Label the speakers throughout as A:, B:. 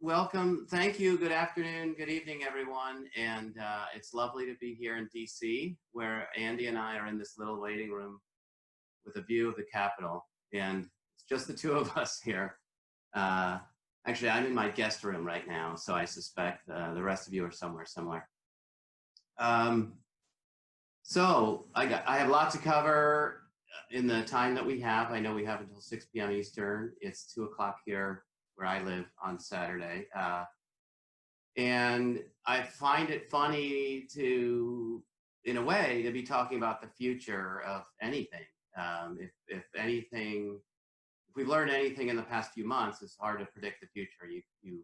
A: Welcome. Thank you. Good afternoon. Good evening, everyone. And it's lovely to be here in DC, where Andy and I are in this little waiting room with a view of the Capitol. And it's just the two of us here. Uh, Actually, I'm in my guest room right now, so I suspect the rest of you are somewhere similar. Um, I have lots to cover in the time that we have. I know we have until 6 p.m. Eastern. It's 2 o'clock here where I live on Saturday. And I find it funny to, in a way, to be talking about the future of anything. If anything, if we've learned anything in the past few months, it's hard to predict the future. You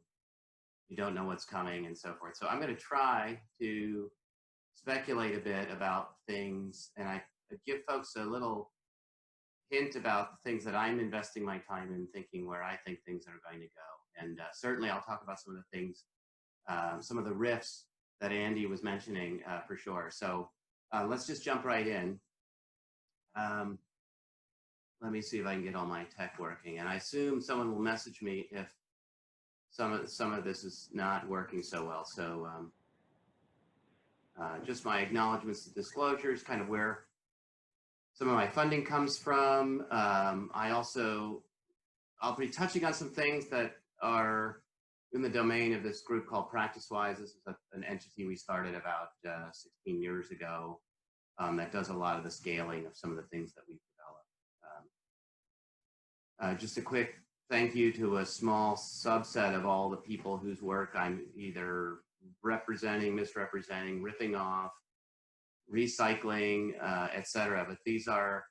A: don't know what's coming and so forth. So I'm going to try to speculate a bit about things, and I give folks a little hint about the things that I'm investing my time in, thinking where I think things are going to go. And certainly I'll talk about some of the things, some of the riffs that Andy was mentioning for sure. So let's just jump right in. Let me see if I can get all my tech working. And I assume someone will message me if some of this is not working so well. So just my acknowledgements and disclosures, kind of where some of my funding comes from. I'll be touching on some things that are in the domain of this group called PracticeWise. This is an entity we started about 16 years ago that does a lot of the scaling of some of the things that we've developed. Just a quick thank you to a small subset of all the people whose work I'm either representing, misrepresenting, ripping off, recycling, etc. But these are,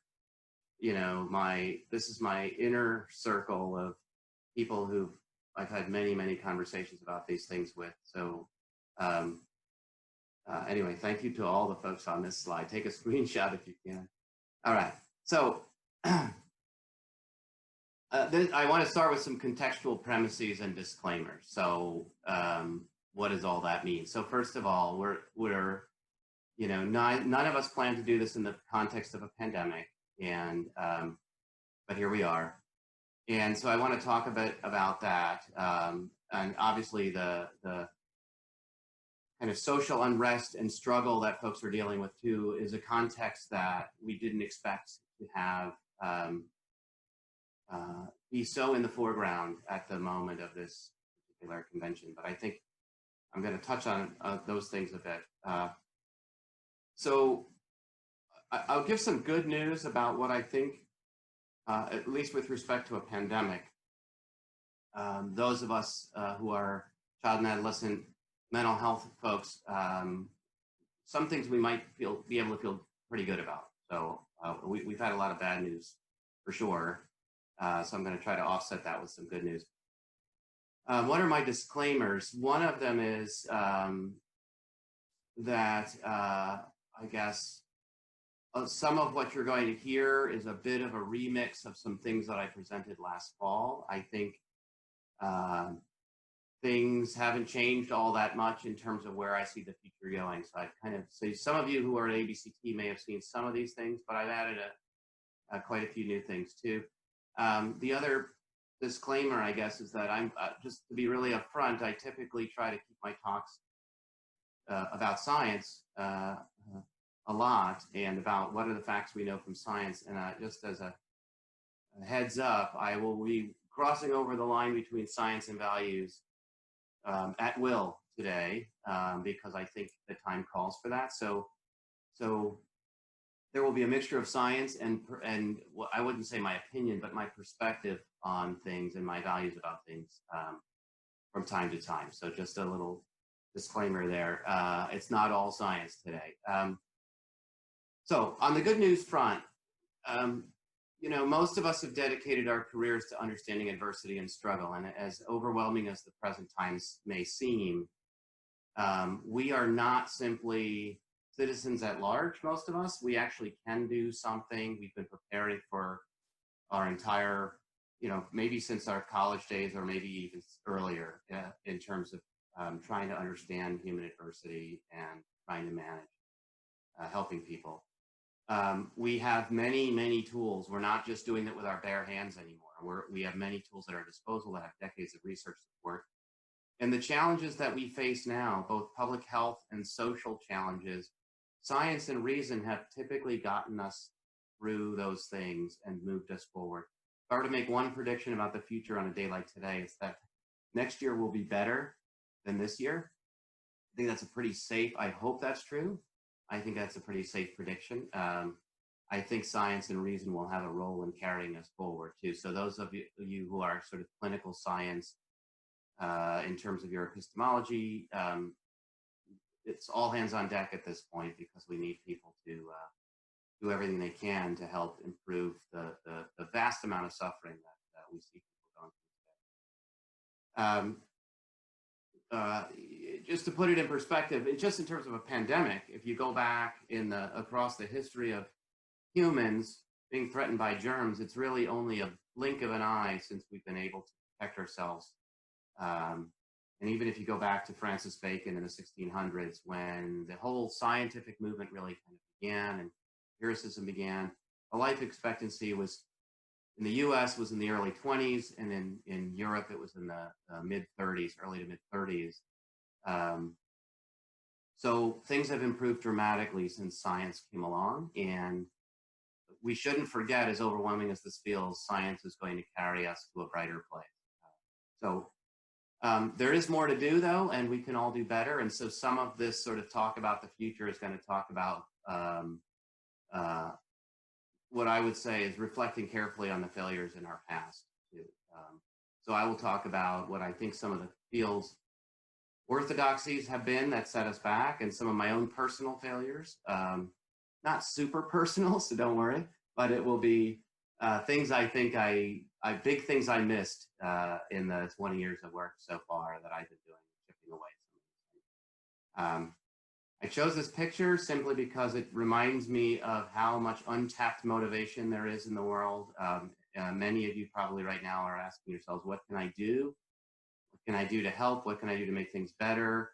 A: this is my inner circle of people who I've had many, many conversations about these things with. So anyway, thank you to all the folks on this slide. Take a screenshot if you can. All right. So I want to start with some contextual premises and disclaimers. So what does all that mean? So first of all, we're none of us plan to do this in the context of a pandemic, and but here we are. And so I want to talk a bit about that, and obviously the kind of social unrest and struggle that folks are dealing with too is a context that we didn't expect to have be so in the foreground at the moment of this particular convention. But I think I'm going to touch on those things a bit. So I'll give some good news about what I think, at least with respect to a pandemic. Those of us who are child and adolescent mental health folks, some things we might be able to feel pretty good about. So we've had a lot of bad news for sure. So I'm going to try to offset that with some good news. What are my disclaimers? One of them is that I guess some of what you're going to hear is a bit of a remix of some things that I presented last fall. I think things haven't changed all that much in terms of where I see the future going. So I kind of say some of you who are at ABCT may have seen some of these things, but I've added quite a few new things too. The other disclaimer, I guess, is that I'm just to be really upfront, I typically try to keep my talks about science a lot, and about what are the facts we know from science. And just as a heads up, I will be crossing over the line between science and values at will today, because I think the time calls for that. So there will be a mixture of science and well, I wouldn't say my opinion, but my perspective on things and my values about things from time to time. So just a little disclaimer there. It's not all science today. So on the good news front, most of us have dedicated our careers to understanding adversity and struggle. And as overwhelming as the present times may seem, we are not simply citizens at large, most of us. We actually can do something. We've been preparing for our entire, maybe since our college days or maybe even earlier in terms of trying to understand human adversity and trying to manage helping people. We have many, many tools. We're not just doing it with our bare hands anymore. We have many tools at our disposal that have decades of research support. And the challenges that we face now, both public health and social challenges, science and reason have typically gotten us through those things and moved us forward. If I were to make one prediction about the future on a day like today, it's that next year will be better than this year. I think that's a pretty safe, I hope that's true. I think that's a pretty safe prediction. I think science and reason will have a role in carrying us forward too. So those of you who are sort of clinical science in terms of your epistemology, it's all hands on deck at this point because we need people to do everything they can to help improve the vast amount of suffering that we see people going through today. Just to put it in perspective, just in terms of a pandemic, if you go back across the history of humans being threatened by germs, it's really only a blink of an eye since we've been able to protect ourselves. And even if you go back to Francis Bacon in the 1600s, when the whole scientific movement really kind of began and empiricism began, the life expectancy was in the US was in the early 20s, and in Europe it was in the mid 30s, early to mid 30s. So things have improved dramatically since science came along, and we shouldn't forget, as overwhelming as this feels, science is going to carry us to a brighter place. So there is more to do, though, and we can all do better. And so some of this sort of talk about the future is going to talk about what I would say is reflecting carefully on the failures in our past, too. So I will talk about what I think some of the field's orthodoxies have been that set us back, and some of my own personal failures. Not super personal, so don't worry, but it will be things I think big things I missed in the 20 years of work so far that I've been doing, chipping away some of these things. I chose this picture simply because it reminds me of how much untapped motivation there is in the world. Many of you probably right now are asking yourselves, what can I do? What can I do to help? What can I do to make things better?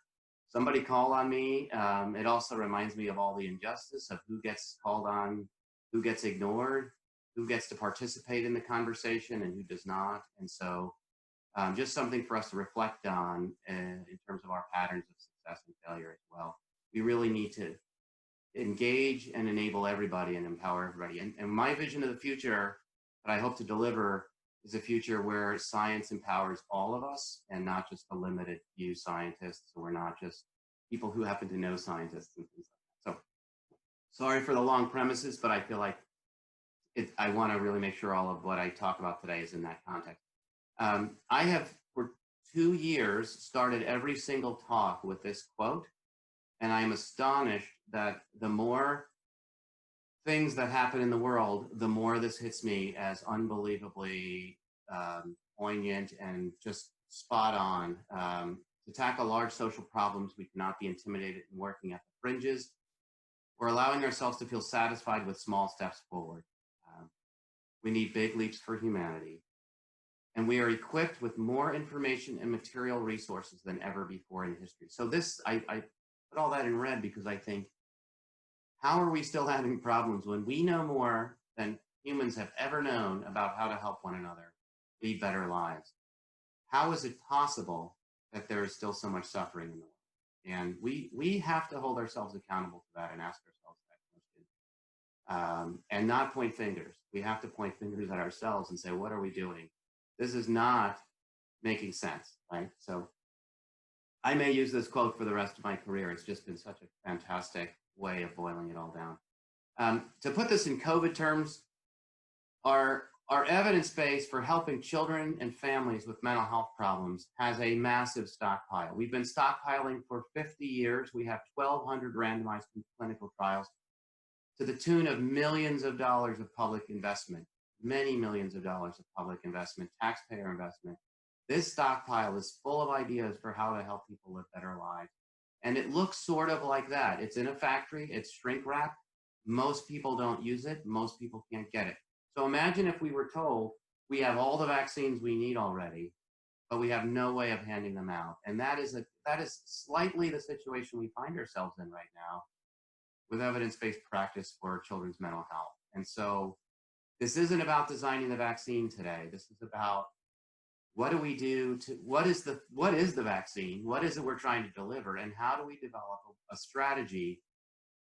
A: Somebody call on me. It also reminds me of all the injustice of who gets called on, who gets ignored, who gets to participate in the conversation and who does not. And so just something for us to reflect on in terms of our patterns of success and failure as well. We really need to engage and enable everybody and empower everybody. And my vision of the future that I hope to deliver is a future where science empowers all of us and not just a limited few scientists, or not just people who happen to know scientists and things like that. So sorry for the long premises, but I feel like I want to really make sure all of what I talk about today is in that context. I have, for 2 years, started every single talk with this quote, and I am astonished that the more things that happen in the world, the more this hits me as unbelievably poignant and just spot on. To tackle large social problems, we cannot be intimidated in working at the fringes or allowing ourselves to feel satisfied with small steps forward. We need big leaps for humanity. And we are equipped with more information and material resources than ever before in history. So this, I put all that in red because I think, how are we still having problems when we know more than humans have ever known about how to help one another lead better lives? How is it possible that there is still so much suffering in the world? And we have to hold ourselves accountable to that and ask ourselves that question. And not point fingers. We have to point fingers at ourselves and say, what are we doing? This is not making sense, right? So I may use this quote for the rest of my career. It's just been such a fantastic way of boiling it all down. To put this in COVID terms, our evidence base for helping children and families with mental health problems has a massive stockpile. We've been stockpiling for 50 years. We have 1,200 randomized clinical trials to the tune of millions of dollars of public investment, many millions of dollars of public investment, taxpayer investment. This stockpile is full of ideas for how to help people live better lives. And it looks sort of like that. It's in a factory, it's shrink wrapped. Most people don't use it, most people can't get it. So imagine if we were told we have all the vaccines we need already, but we have no way of handing them out. And that is slightly the situation we find ourselves in right now with evidence-based practice for children's mental health. And so this isn't about designing the vaccine today. This is about what do we do to, what is the vaccine? What is it we're trying to deliver? And how do we develop a strategy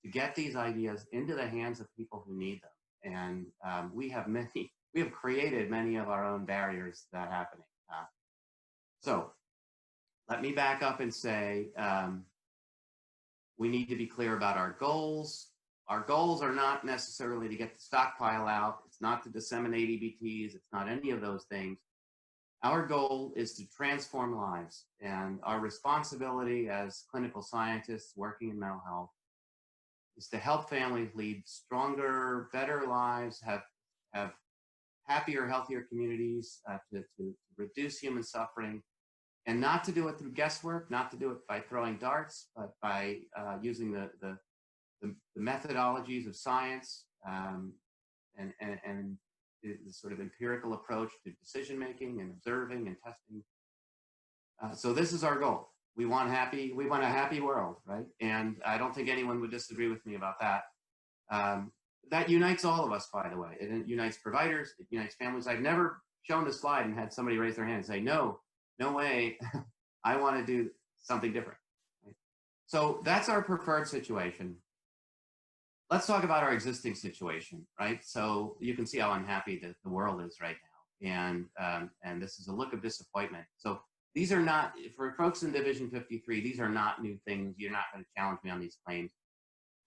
A: to get these ideas into the hands of people who need them? And we have created many of our own barriers to that happening. So let me back up and say, we need to be clear about our goals. Our goals are not necessarily to get the stockpile out. It's not to disseminate EBTs. It's not any of those things. Our goal is to transform lives, and our responsibility as clinical scientists working in mental health is to help families lead stronger, better lives, have happier, healthier communities, to reduce human suffering, and not to do it through guesswork, not to do it by throwing darts, but by using the methodologies of science, and the sort of empirical approach to decision making and observing and testing. So this is our goal. We want a happy world, right? And I don't think anyone would disagree with me about that. That unites all of us, by the way. It unites providers, it unites families. I've never shown the slide and had somebody raise their hand and say, no way, I want to do something different. Right? So that's our preferred situation. Let's talk about our existing situation, right? So you can see how unhappy the world is right now. And this is a look of disappointment. So these are not, for folks in Division 53, these are not new things. You're not going to challenge me on these claims.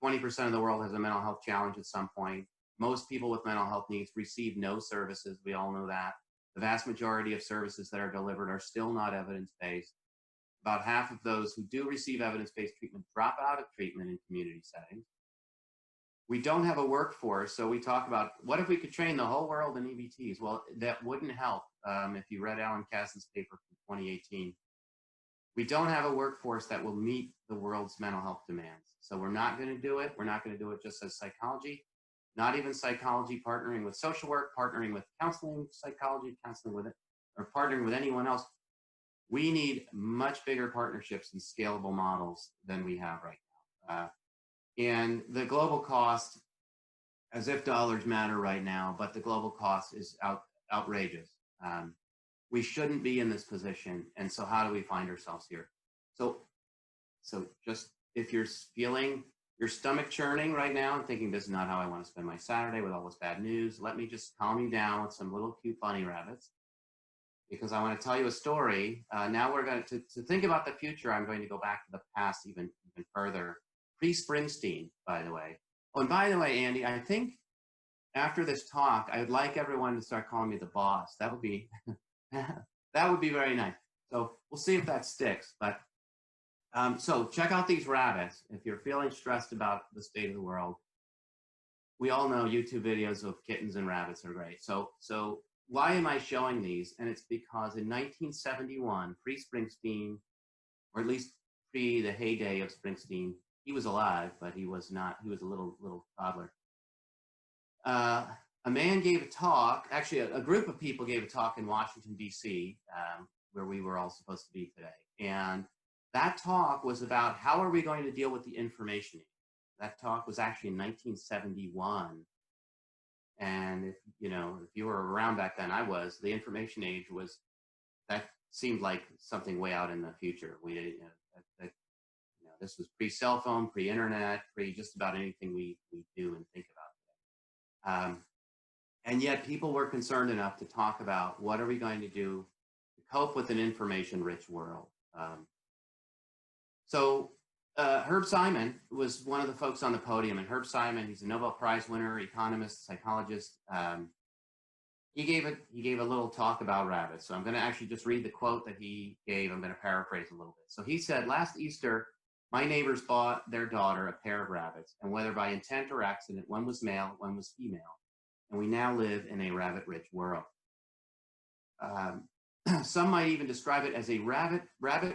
A: 20% of the world has a mental health challenge at some point. Most people with mental health needs receive no services. We all know that. The vast majority of services that are delivered are still not evidence-based. About half of those who do receive evidence-based treatment drop out of treatment in community settings. We don't have a workforce, so we talk about, what if we could train the whole world in EBTs? Well, that wouldn't help if you read Alan Kassen's paper from 2018. We don't have a workforce that will meet the world's mental health demands. So we're not going to do it. We're not going to do it just as psychology, not even psychology partnering with social work, partnering with counseling, psychology, counseling with it, or partnering with anyone else. We need much bigger partnerships and scalable models than we have right now. And the global cost, as if dollars matter right now, but the global cost is outrageous. We shouldn't be in this position. And so how do we find ourselves here? So just if you're feeling your stomach churning right now and thinking this is not how I want to spend my Saturday with all this bad news, let me just calm you down with some little cute bunny rabbits, because I want to tell you a story. Now we're going to think about the future. I'm going to go back to the past even further. Pre-Springsteen, by the way. Oh, and by the way, Andy, I think after this talk, I would like everyone to start calling me the boss. That would be that would be very nice. So we'll see if that sticks. But so check out these rabbits if you're feeling stressed about the state of the world. We all know YouTube videos of kittens and rabbits are great. So why am I showing these? And it's because in 1971, pre-Springsteen, or at least pre the heyday of Springsteen, he was alive, but he was not. He was a little toddler. A man gave a talk. Actually, a group of people gave a talk in Washington, D.C., where we were all supposed to be today. And that talk was about how are we going to deal with the information age. That talk was actually in 1971. And if you were around back then, I was. The information age that seemed like something way out in the future. This was pre-cell phone, pre-internet, pre-just about anything we do and think about. And yet people were concerned enough to talk about what are we going to do to cope with an information-rich world. So Herb Simon was one of the folks on the podium, and Herb Simon, he's a Nobel Prize winner, economist, psychologist. He gave a little talk about rabbits. So I'm going to actually just read the quote that he gave. I'm going to paraphrase a little bit. So he said, "Last Easter, my neighbors bought their daughter a pair of rabbits, and whether by intent or accident, one was male, one was female, and we now live in a rabbit-rich world." Some might even describe it as a rabbit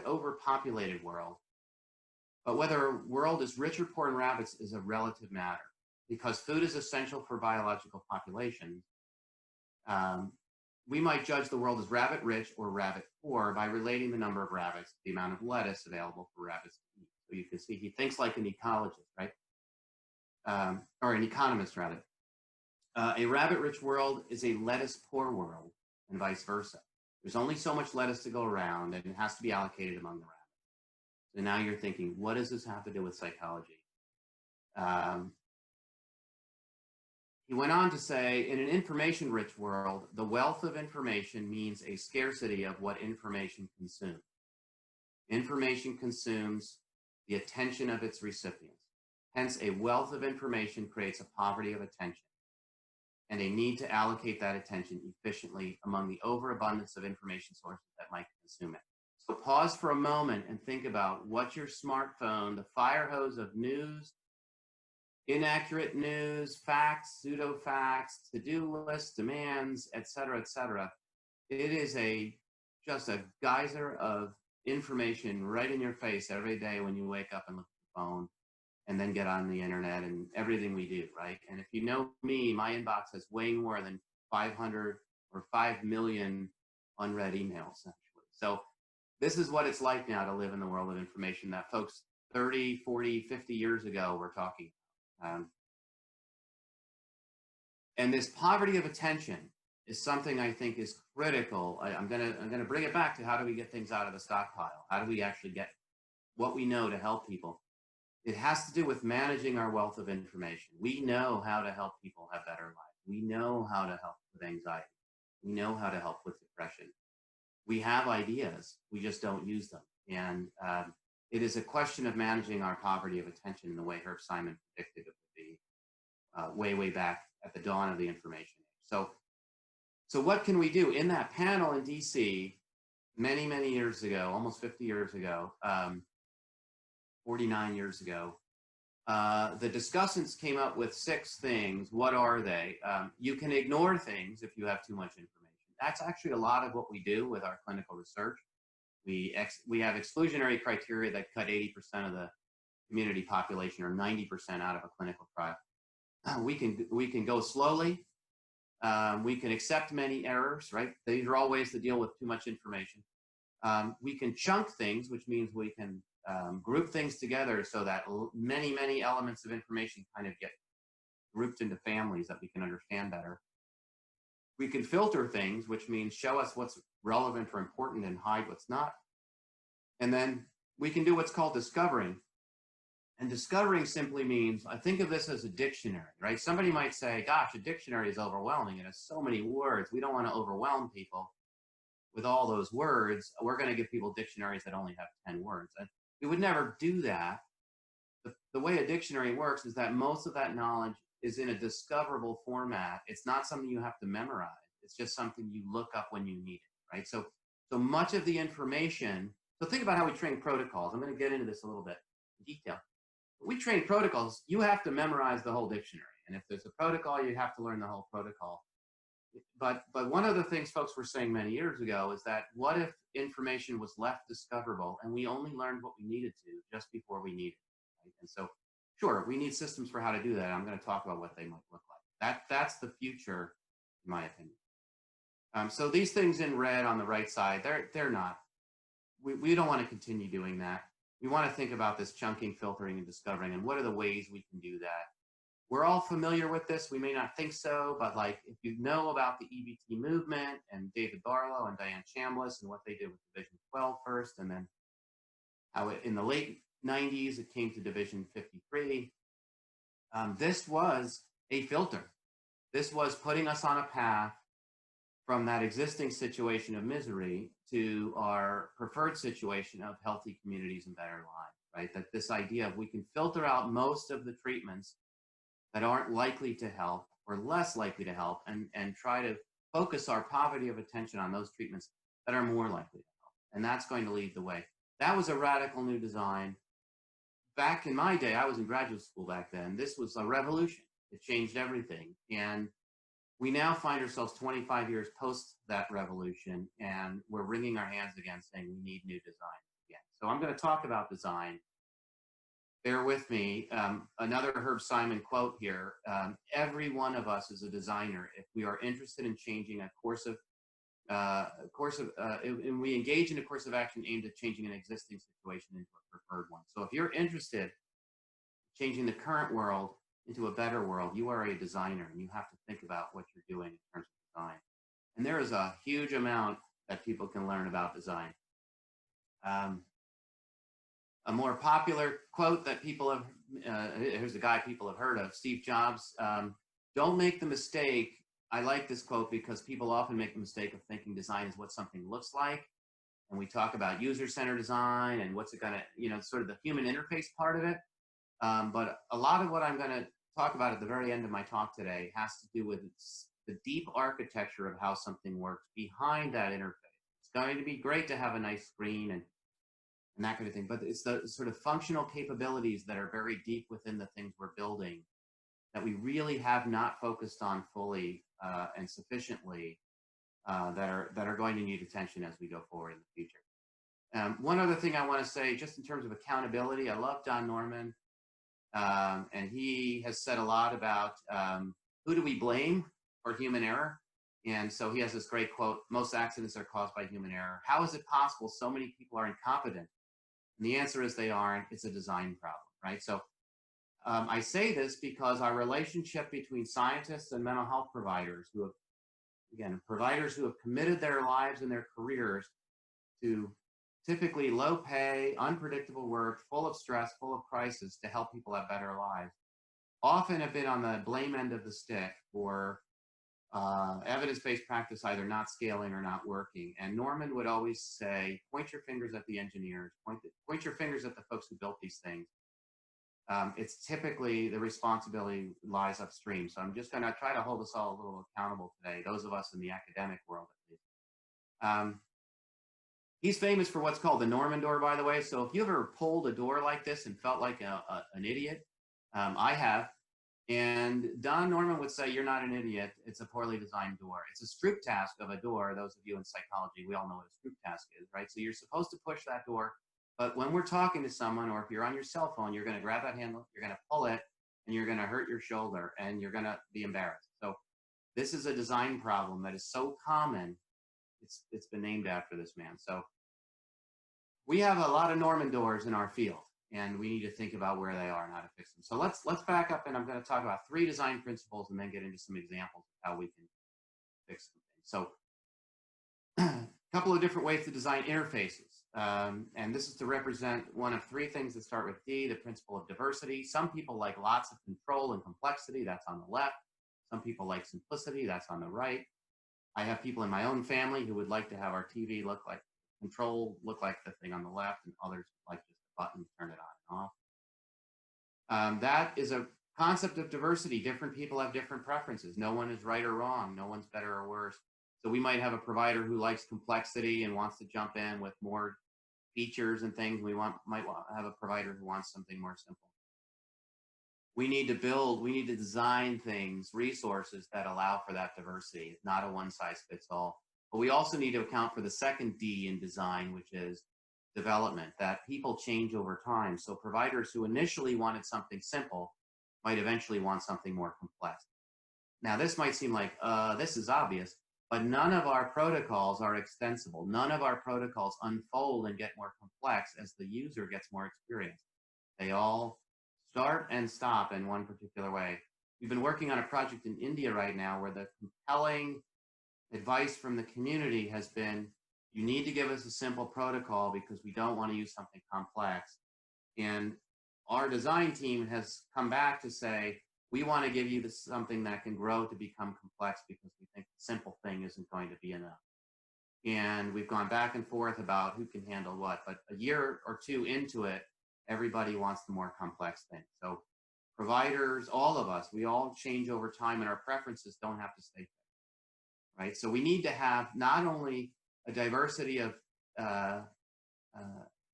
A: overpopulated world. But whether a world is rich or poor in rabbits is a relative matter, because food is essential for biological populations. We might judge the world as rabbit rich or rabbit poor by relating the number of rabbits to the amount of lettuce available for rabbits to eat. So you can see he thinks like an ecologist, right? Or an economist, rather. A rabbit-rich world is a lettuce-poor world, and vice versa. There's only so much lettuce to go around, and it has to be allocated among the rabbits. So now you're thinking, what does this have to do with psychology? He went on to say, in an information-rich world, the wealth of information means a scarcity of what information consumes. Information consumes the attention of its recipients. Hence, a wealth of information creates a poverty of attention and a need to allocate that attention efficiently among the overabundance of information sources that might consume it. So pause for a moment and think about what your smartphone, the fire hose of news, inaccurate news, facts, pseudo facts, to-do lists, demands, et cetera, it is just a geyser of information right in your face every day when you wake up and look at the phone and then get on the internet and everything we do, right? And if you know me, my inbox has way more than 500 or 5 million unread emails, actually. So this is what it's like now to live in the world of information that folks 30, 40, 50 years ago were talking about. And this poverty of attention is something I think is critical. I'm gonna bring it back to how do we get things out of the stockpile? How do we actually get what we know to help people? It has to do with managing our wealth of information. We know how to help people have better lives. We know how to help with anxiety. We know how to help with depression. We have ideas, we just don't use them. And it is a question of managing our poverty of attention in the way Herb Simon predicted it would be way back at the dawn of the information age. So what can we do? In that panel in DC, many years ago, almost 50 years ago, 49 years ago, the discussants came up with 6 things. What are they? You can ignore things if you have too much information. That's actually a lot of what we do with our clinical research. We have exclusionary criteria that cut 80% of the community population or 90% out of a clinical trial. We can go slowly. We can accept many errors, right? These are all ways to deal with too much information. We can chunk things, which means we can group things together so that many elements of information kind of get grouped into families that we can understand better. We can filter things, which means show us what's relevant or important and hide what's not. And then we can do what's called discovering. And discovering simply means, I think of this as a dictionary, right? Somebody might say, gosh, a dictionary is overwhelming. It has so many words. We don't want to overwhelm people with all those words. We're going to give people dictionaries that only have 10 words. And we would never do that. The way a dictionary works is that most of that knowledge is in a discoverable format. It's not something you have to memorize. It's just something you look up when you need it, right? So much of the information, so think about how we train protocols. I'm going to get into this a little bit in detail. We train protocols, you have to memorize the whole dictionary. And if there's a protocol, you have to learn the whole protocol. But one of the things folks were saying many years ago is that what if information was left discoverable and we only learned what we needed to just before we needed it, right? And so, sure, we need systems for how to do that. I'm going to talk about what they might look like. That's the future, in my opinion. So these things in red on the right side, they're not. We don't want to continue doing that. We want to think about this chunking, filtering, and discovering, and what are the ways we can do that. We're all familiar with this. We may not think so, but like if you know about the EBT movement and David Barlow and Diane Chambliss and what they did with Division 12 first, and then how in the late 90s it came to Division 53, this was a filter. This was putting us on a path from that existing situation of misery to our preferred situation of healthy communities and better lives, right? That this idea of we can filter out most of the treatments that aren't likely to help or less likely to help and try to focus our poverty of attention on those treatments that are more likely to help. And that's going to lead the way. That was a radical new design. Back in my day, I was in graduate school back then, this was a revolution. It changed everything. And we now find ourselves 25 years post that revolution, and we're wringing our hands again saying we need new design again. So I'm going to talk about design. Bear with me. Another Herb Simon quote here. Every one of us is a designer if we are interested in changing and we engage in a course of action aimed at changing an existing situation into a preferred one. So if you're interested in changing the current world into a better world, you are a designer and you have to think about what you're doing in terms of design. And there is a huge amount that people can learn about design. A more popular quote that people have, here's a guy people have heard of, Steve Jobs. Don't make the mistake. I like this quote because people often make the mistake of thinking design is what something looks like. And we talk about user-centered design and what's it gonna, sort of the human interface part of it. But a lot of what I'm gonna talk about at the very end of my talk today has to do with the deep architecture of how something works behind that interface. It's going to be great to have a nice screen and that kind of thing, but it's the sort of functional capabilities that are very deep within the things we're building that we really have not focused on fully and sufficiently that are going to need attention as we go forward in the future. One other thing I want to say, just in terms of accountability, I love Don Norman, and he has said a lot about who do we blame for human error. And so he has this great quote: most accidents are caused by human error. How is it possible so many people are incompetent? And the answer is they aren't. It's a design problem, right? So I say this because our relationship between scientists and mental health providers who have, again, providers who have committed their lives and their careers to typically low pay, unpredictable work, full of stress, full of crisis to help people have better lives, often have been on the blame end of the stick for evidence-based practice either not scaling or not working. And Norman would always say, point your fingers at the engineers, point your fingers at the folks who built these things. It's typically the responsibility lies upstream. So I'm just going to try to hold us all a little accountable today, those of us in the academic world at least. He's famous for what's called the Norman door, by the way. So if you ever pulled a door like this and felt like an idiot, I have. And Don Norman would say, you're not an idiot. It's a poorly designed door. It's a stroop task of a door. Those of you in psychology, we all know what a stroop task is, right? So you're supposed to push that door. But when we're talking to someone, or if you're on your cell phone, you're going to grab that handle, you're going to pull it, and you're going to hurt your shoulder, and you're going to be embarrassed. So this is a design problem that is so common. It's been named after this man. So we have a lot of Norman doors in our field, and we need to think about where they are and how to fix them. So let's back up, and I'm going to talk about 3 design principles and then get into some examples of how we can fix them. So a couple of different ways to design interfaces. And this is to represent one of 3 things that start with D, the principle of diversity. Some people like lots of control and complexity. That's on the left. Some people like simplicity. That's on the right. I have people in my own family who would like to have our TV look like control, look like the thing on the left, and others like just a button, turn it on and off. That is a concept of diversity. Different people have different preferences. No one is right or wrong. No one's better or worse. So we might have a provider who likes complexity and wants to jump in with more features and things. We might have a provider who wants something more simple. We need to design things, resources that allow for that diversity. It's not a one size fits all. But we also need to account for the second D in design, which is development, that people change over time. So providers who initially wanted something simple might eventually want something more complex. Now, this might seem like, this is obvious, but none of our protocols are extensible. None of our protocols unfold and get more complex as the user gets more experience. They all start and stop in one particular way. We've been working on a project in India right now where the compelling advice from the community has been, you need to give us a simple protocol because we don't want to use something complex. And our design team has come back to say, we want to give you something that can grow to become complex because we think the simple thing isn't going to be enough. And we've gone back and forth about who can handle what, but a year or 2 into it, everybody wants the more complex thing. So providers, all of us, we all change over time and our preferences don't have to stay fixed. Right? So we need to have not only a diversity of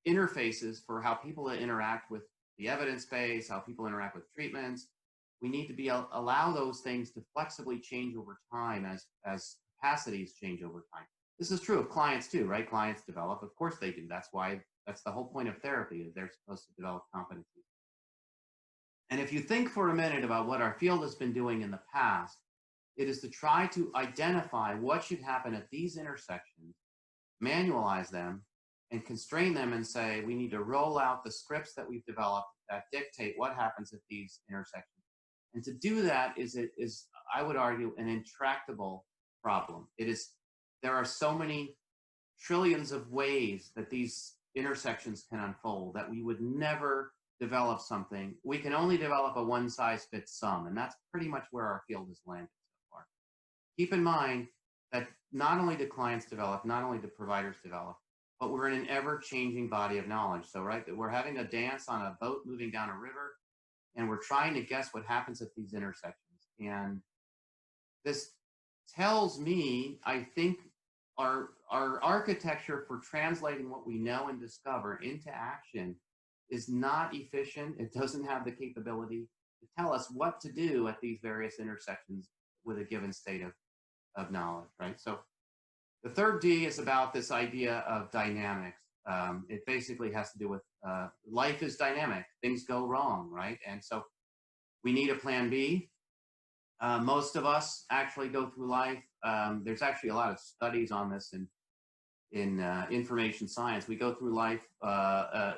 A: interfaces for how people interact with the evidence base, how people interact with treatments. We need to allow those things to flexibly change over time as capacities change over time. This is true of clients too, right? Clients develop, of course they do. That's the whole point of therapy, is they're supposed to develop competencies. And if you think for a minute about what our field has been doing in the past, it is to try to identify what should happen at these intersections, manualize them, and constrain them and say, we need to roll out the scripts that we've developed that dictate what happens at these intersections. And to do that is, I would argue, an intractable problem. There are so many trillions of ways that these intersections can unfold, that we would never develop something. We can only develop a one size fits some, and that's pretty much where our field has landed so far. Keep in mind that not only do clients develop, not only do providers develop, but we're in an ever-changing body of knowledge. So, right, we're having a dance on a boat moving down a river, and we're trying to guess what happens at these intersections. And this tells me, I think, our architecture for translating what we know and discover into action is not efficient. It doesn't have the capability to tell us what to do at these various intersections with a given state of knowledge, right? So the third D is about this idea of dynamics. It basically has to do with life is dynamic. Things go wrong, right? And so we need a plan B. Most of us actually go through life. There's actually a lot of studies on this in information science. We go through life,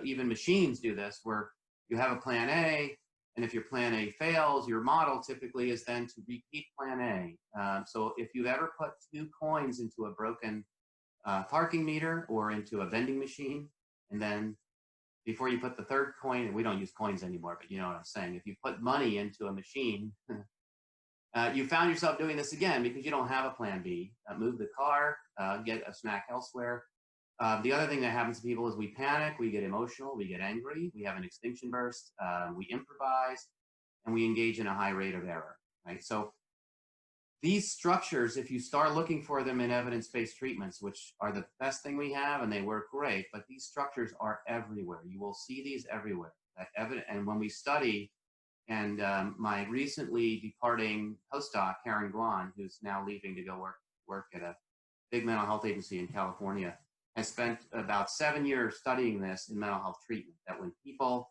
A: even machines do this, where you have a plan A, and if your plan A fails, your model typically is then to repeat plan A. So if you've ever put two coins into a broken parking meter or into a vending machine, and then before you put the third coin, and we don't use coins anymore, but you know what I'm saying, if you put money into a machine, you found yourself doing this again because you don't have a plan B. Move the car, get a snack elsewhere. The other thing that happens to people is we panic, we get emotional, we get angry, we have an extinction burst, we improvise, and we engage in a high rate of error, right? So these structures, if you start looking for them in evidence-based treatments, which are the best thing we have and they work great, but these structures are everywhere. You will see these everywhere. And when we study, and my recently departing postdoc, Karen Guan, who's now leaving to go work at a big mental health agency in California, has spent about 7 years studying this in mental health treatment, that when people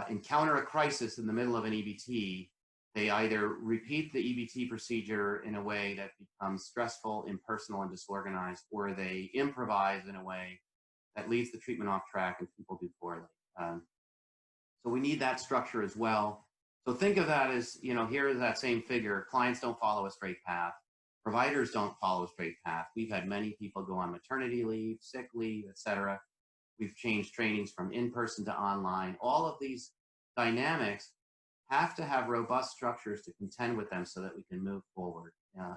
A: encounter a crisis in the middle of an EBT, they either repeat the EBT procedure in a way that becomes stressful, impersonal, and disorganized, or they improvise in a way that leads the treatment off track and people do poorly. So we need that structure as well. So think of that as, you know, here is that same figure. Clients don't follow a straight path. Providers don't follow a straight path. We've had many people go on maternity leave, sick leave, et cetera. We've changed trainings from in-person to online. All of these dynamics have to have robust structures to contend with them so that we can move forward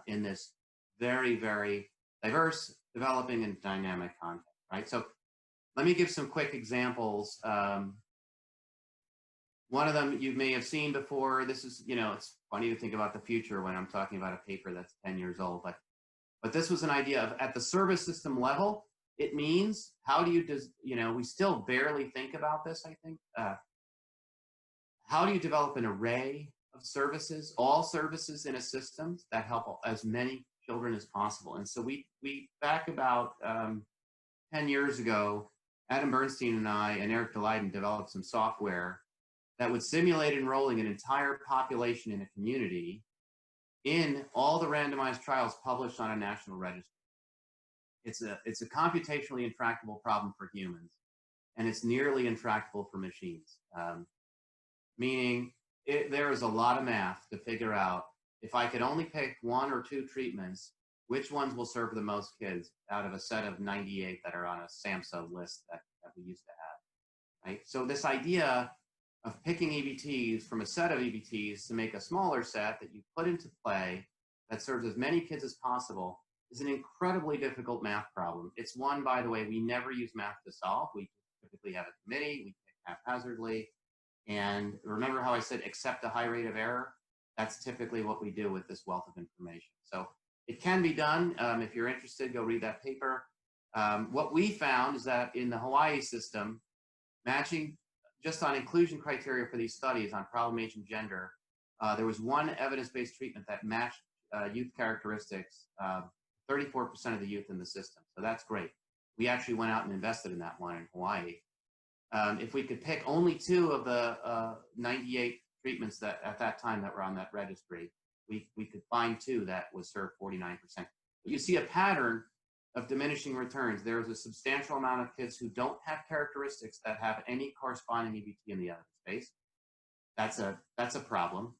A: in this very, very diverse, developing, and dynamic context, right? So let me give some quick examples. One of them you may have seen before. This is, you know, it's funny to think about the future when I'm talking about a paper that's 10 years old, but this was an idea of at the service system level, it means how do you, you know, we still barely think about this, I think. How do you develop an array of services, all services in a system that help as many children as possible? And so we back about 10 years ago, Adam Bernstein and I and Eric Daleiden developed some software that would simulate enrolling an entire population in a community in all the randomized trials published on a national registry. It's a computationally intractable problem for humans, and it's nearly intractable for machines. Meaning there is a lot of math to figure out, if I could only pick one or two treatments, which ones will serve the most kids out of a set of 98 that are on a SAMHSA list that we used to have, right? So this idea of picking EBTs from a set of EBTs to make a smaller set that you put into play that serves as many kids as possible is an incredibly difficult math problem. It's one, by the way, we never use math to solve. We typically have a committee, we pick haphazardly. And remember how I said accept a high rate of error? That's typically what we do with this wealth of information. So it can be done. If you're interested, go read that paper. What we found is that in the Hawaii system, matching just on inclusion criteria for these studies on problem age and gender, there was one evidence-based treatment that matched youth characteristics, 34% of the youth in the system. So that's great. We actually went out and invested in that one in Hawaii. If we could pick only two of the 98 treatments that at that time that were on that registry, we could find two that would serve 49%. But you see a pattern of diminishing returns. There is a substantial amount of kids who don't have characteristics that have any corresponding EBT in the evidence base. That's a problem.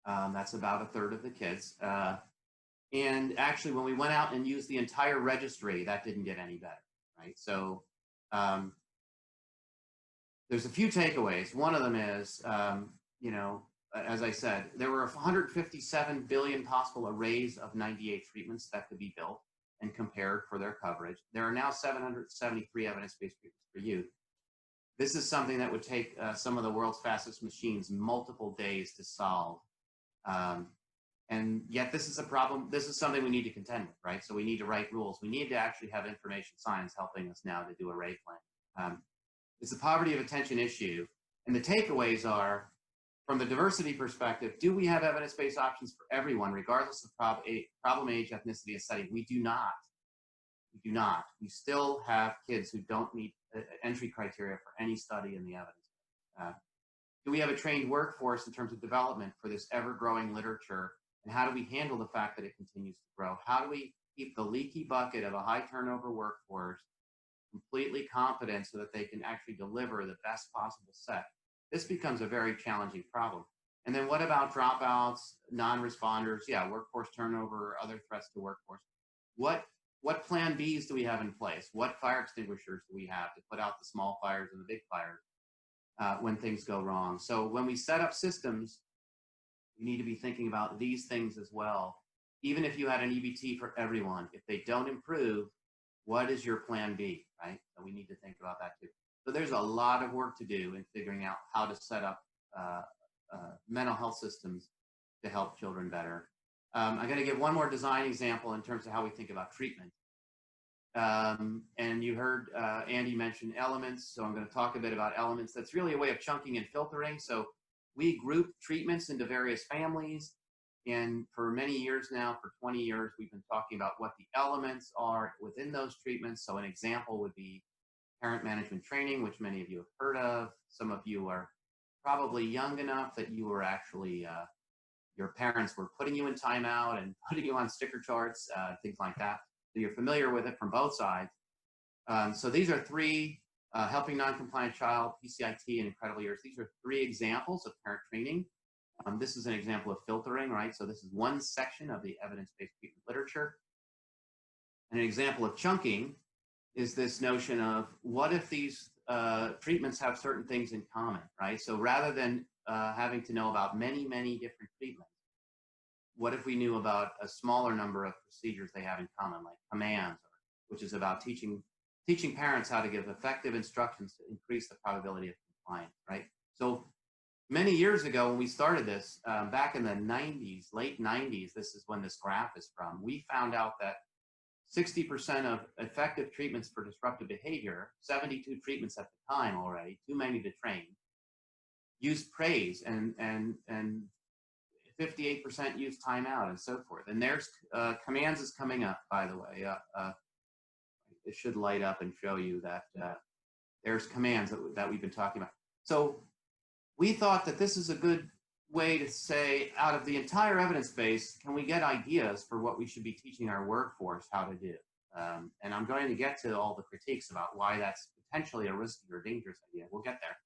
A: That's about a third of the kids. And actually, when we went out and used the entire registry, that didn't get any better, right? So um, there's a few takeaways. One of them is, you know, as I said, there were 157 billion possible arrays of 98 treatments that could be built and compared for their coverage. There are now 773 evidence-based treatments for youth. This is something that would take some of the world's fastest machines multiple days to solve. And yet this is a problem. This is something we need to contend with, right? So we need to write rules. We need to actually have information science helping us now to do array planning. It's a poverty of attention issue. And the takeaways are, from the diversity perspective, do we have evidence-based options for everyone, regardless of problem age, ethnicity, and setting? We do not. We do not. We still have kids who don't meet entry criteria for any study in the evidence. Do we have a trained workforce in terms of development for this ever-growing literature? And how do we handle the fact that it continues to grow? How do we keep the leaky bucket of a high turnover workforce completely competent so that they can actually deliver the best possible set? This becomes a very challenging problem. And then what about dropouts, non-responders? Yeah, workforce turnover, other threats to workforce. What plan Bs do we have in place? What fire extinguishers do we have to put out the small fires and the big fires when things go wrong? So when we set up systems, we need to be thinking about these things as well. Even if you had an EBT for everyone, if they don't improve, what is your plan B, right? So we need to think about that too. So there's a lot of work to do in figuring out how to set up mental health systems to help children better. I'm going to give one more design example in terms of how we think about treatment. And you heard Andy mention elements, so I'm going to talk a bit about elements. That's really a way of chunking and filtering. So we group treatments into various families, and for many years now, for 20 years, we've been talking about what the elements are within those treatments. So an example would be parent management training, which many of you have heard of. Some of you are probably young enough that you were actually, your parents were putting you in timeout and putting you on sticker charts, things like that. So you're familiar with it from both sides. So these are three, helping non-compliant child, PCIT, and incredible years. These are three examples of parent training. This is an example of filtering, right? So this is one section of the evidence-based treatment literature. And an example of chunking is this notion of what if these treatments have certain things in common, right? So rather than having to know about many, many different treatments, what if we knew about a smaller number of procedures they have in common, like commands, which is about teaching parents how to give effective instructions to increase the probability of compliance, right? So many years ago when we started this, back in the 90s, late 90s, this is when this graph is from, we found out that 60% of effective treatments for disruptive behavior, 72 treatments at the time already, too many to train, used praise, and 58% use timeout, and so forth. And there's commands is coming up, by the way. It should light up and show you that there's commands that we've been talking about. So we thought that this is a good way to say, out of the entire evidence base, can we get ideas for what we should be teaching our workforce how to do? And I'm going to get to all the critiques about why that's potentially a risky or dangerous idea. We'll get there.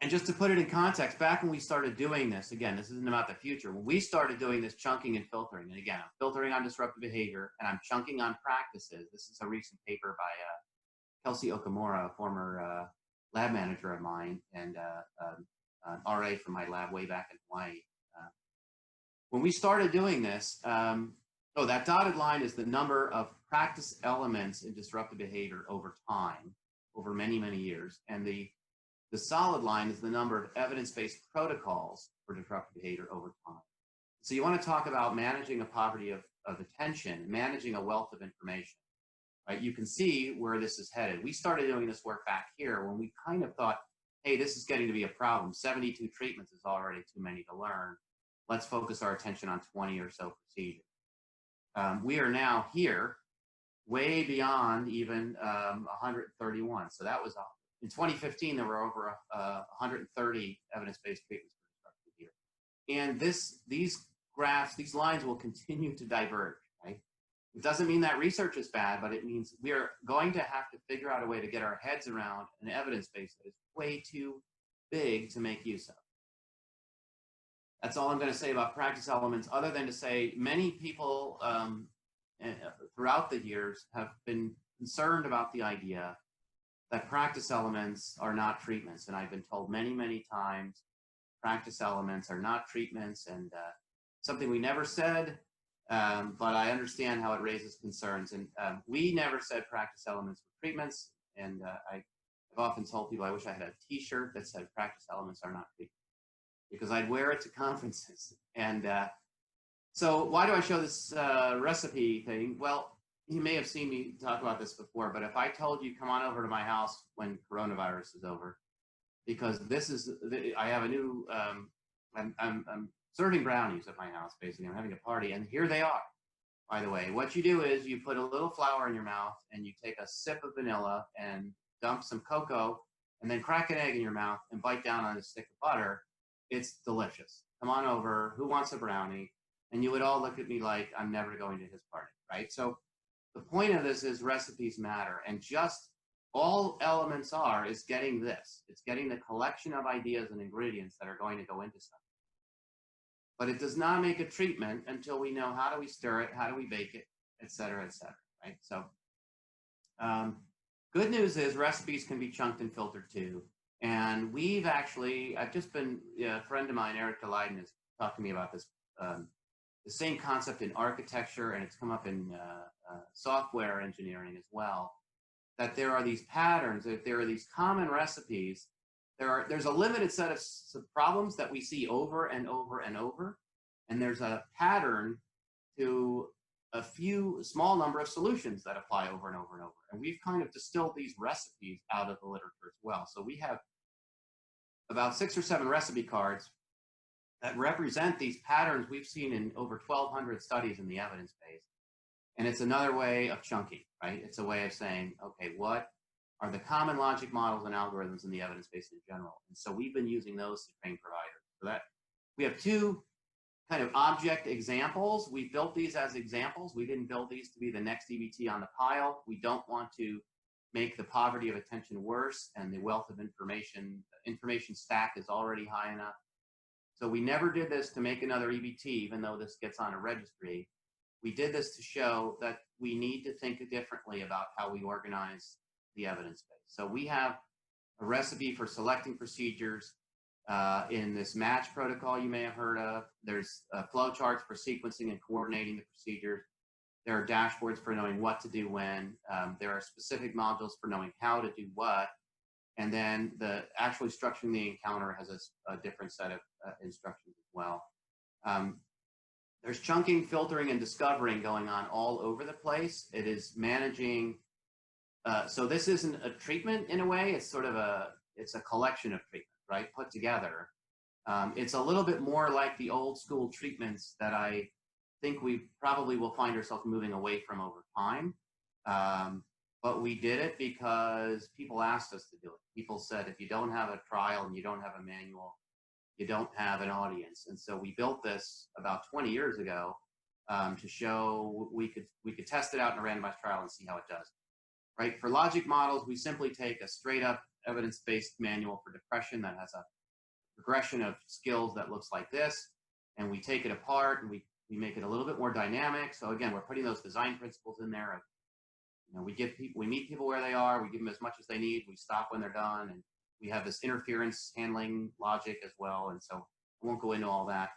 A: And just to put it in context, back when we started doing this, again, this isn't about the future. When we started doing this chunking and filtering, and again, I'm filtering on disruptive behavior and I'm chunking on practices. This is a recent paper by Kelsey Okamura, a former lab manager of mine, and an RA from my lab way back in Hawaii. When we started doing this, that dotted line is the number of practice elements in disruptive behavior over time, over many, many years. And the solid line is the number of evidence-based protocols for disruptive behavior over time. So you want to talk about managing a poverty of attention, managing a wealth of information, right? You can see where this is headed. We started doing this work back here when we kind of thought, hey, this is getting to be a problem. 72 treatments is already too many to learn. Let's focus our attention on 20 or so procedures. We are now here, way beyond even 131. So that was in 2015, there were over 130 evidence-based treatments for disruptive behavior. And these graphs, these lines will continue to diverge, right? It doesn't mean that research is bad, but it means we are going to have to figure out a way to get our heads around an evidence base that is way too big to make use of. That's all I'm going to say about practice elements, other than to say many people throughout the years have been concerned about the idea that practice elements are not treatments. And I've been told many, many times practice elements are not treatments, and something we never said, but I understand how it raises concerns. And we never said practice elements were treatments. And I've often told people I wish I had a T-shirt that said practice elements are not treatments, because I'd wear it to conferences. And so why do I show this recipe thing? Well, you may have seen me talk about this before, but if I told you, come on over to my house when coronavirus is over, because this is, I have a new, I'm serving brownies at my house, basically. I'm having a party, and here they are, by the way. What you do is you put a little flour in your mouth, and you take a sip of vanilla and dump some cocoa, and then crack an egg in your mouth and bite down on a stick of butter. It's delicious. Come on over. Who wants a brownie? And you would all look at me like I'm never going to his party, right? So the point of this is recipes matter, and just all elements are is getting this. It's getting the collection of ideas and ingredients that are going to go into something. But it does not make a treatment until we know how do we stir it, how do we bake it, et cetera, right? So good news is recipes can be chunked and filtered too. And we've actually, I've just been, a friend of mine, Erica Leiden, has talked to me about this, the same concept in architecture, and it's come up in software engineering as well, that there are these patterns, that there are these common recipes. There's a limited set of problems that we see over and over and over, and there's a pattern to a few small number of solutions that apply over and over and over. And we've kind of distilled these recipes out of the literature as well. So we have about 6 or 7 recipe cards that represent these patterns we've seen in over 1,200 studies in the evidence base. And it's another way of chunking, right? It's a way of saying, okay, what are the common logic models and algorithms in the evidence base in general? And so we've been using those to train providers. So that we have 2 kind of object examples. We built these as examples. We didn't build these to be the next EBT on the pile. We don't want to make the poverty of attention worse, and the wealth of information stack is already high enough. So we never did this to make another EBT, even though this gets on a registry. We did this to show that we need to think differently about how we organize the evidence base. So we have a recipe for selecting procedures in this match protocol you may have heard of. There's flow charts for sequencing and coordinating the procedures. There are dashboards for knowing what to do when. There are specific modules for knowing how to do what. And then actually structuring the encounter has a different set of instructions as well. There's chunking, filtering, and discovering going on all over the place. It is managing. So this isn't a treatment in a way. It's sort of it's a collection of treatments, right, put together. It's a little bit more like the old school treatments that I think we probably will find ourselves moving away from over time. But we did it because people asked us to do it. People said, if you don't have a trial and you don't have a manual, you don't have an audience. And so we built this about 20 years ago to show we could test it out in a randomized trial and see how it does. Right? For logic models, we simply take a straight up evidence-based manual for depression that has a progression of skills that looks like this, and we take it apart and we make it a little bit more dynamic. So again, we're putting those design principles in there of, we meet people where they are, we give them as much as they need, we stop when they're done, and we have this interference handling logic as well. And so I won't go into all that.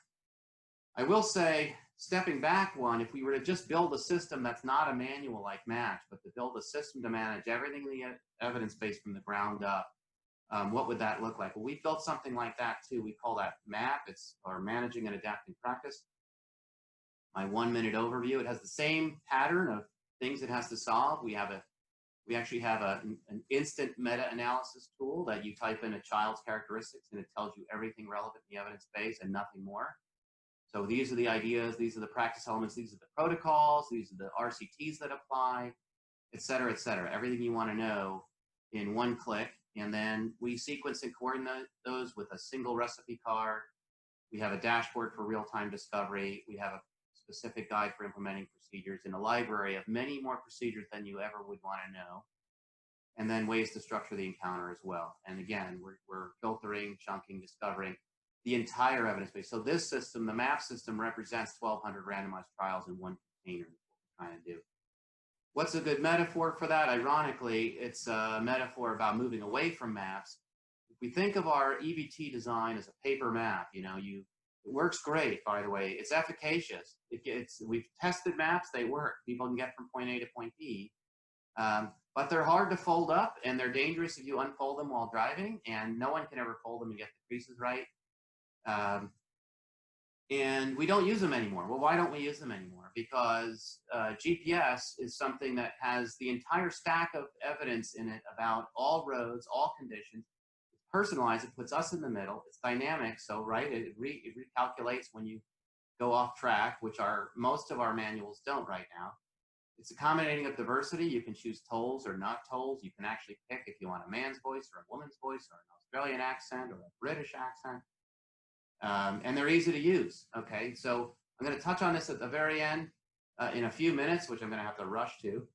A: I will say, stepping back one, if we were to just build a system that's not a manual like Match, but to build a system to manage everything in the evidence base from the ground up, what would that look like? Well, we built something like that too. We call that MAP, or Managing and Adapting Practice. My 1-minute overview, it has the same pattern of things it has to solve. We actually have an instant meta-analysis tool that you type in a child's characteristics and it tells you everything relevant in the evidence base and nothing more. So these are the ideas, these are the practice elements, these are the protocols, these are the RCTs that apply, et cetera, everything you want to know in one click. And then we sequence and coordinate those with a single recipe card. We have a dashboard for real-time discovery. We have a specific guide for implementing procedures in a library of many more procedures than you ever would want to know. And then ways to structure the encounter as well. And again, we're filtering, chunking, discovering. the entire evidence base. So this system, the MAP system, represents 1,200 randomized trials in one container. What we're trying to do. What's a good metaphor for that? Ironically, it's a metaphor about moving away from maps. If we think of our EBT design as a paper map, it works great, by the way. It's efficacious. We've tested maps, they work. People can get from point A to point B. But they're hard to fold up, and they're dangerous if you unfold them while driving, and no one can ever fold them and get the creases right. And we don't use them anymore. Well, why don't we use them anymore? Because GPS is something that has the entire stack of evidence in it about all roads, all conditions. It's personalized. It puts us in the middle. It's dynamic. So, right, it recalculates when you go off track, which most of our manuals don't right now. It's accommodating of diversity. You can choose tolls or not tolls. You can actually pick if you want a man's voice or a woman's voice or an Australian accent or a British accent. And they're easy to use. Okay, so I'm going to touch on this at the very end in a few minutes, which I'm going to have to rush to.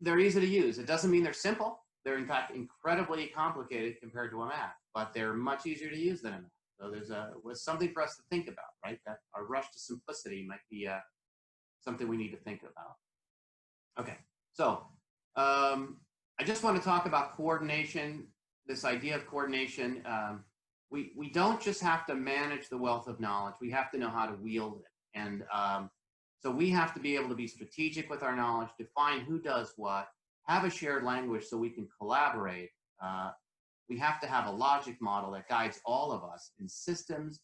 A: They're easy to use. It doesn't mean they're simple. They're in fact incredibly complicated compared to a map, but they're much easier to use than a map. So there's something for us to think about, right? That our rush to simplicity might be something we need to think about. Okay, so I just want to talk about coordination, this idea of coordination. We don't just have to manage the wealth of knowledge, we have to know how to wield it. And so we have to be able to be strategic with our knowledge, define who does what, have a shared language so we can collaborate. We have to have a logic model that guides all of us in systems,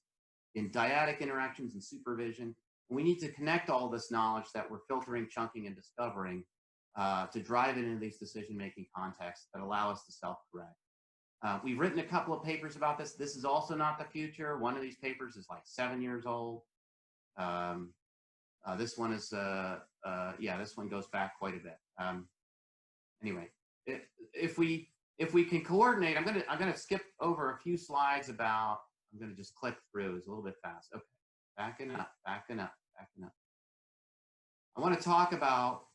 A: in dyadic interactions and supervision. We need to connect all this knowledge that we're filtering, chunking, and discovering to drive it into these decision-making contexts that allow us to self-correct. We've written a couple of papers about this. This is also not the future. One of these papers is like 7 years old. This one is, this one goes back quite a bit. Anyway, if we can coordinate, I'm gonna skip over a few slides about. I'm gonna just click through. It's a little bit fast. Okay, backing up. I want to talk about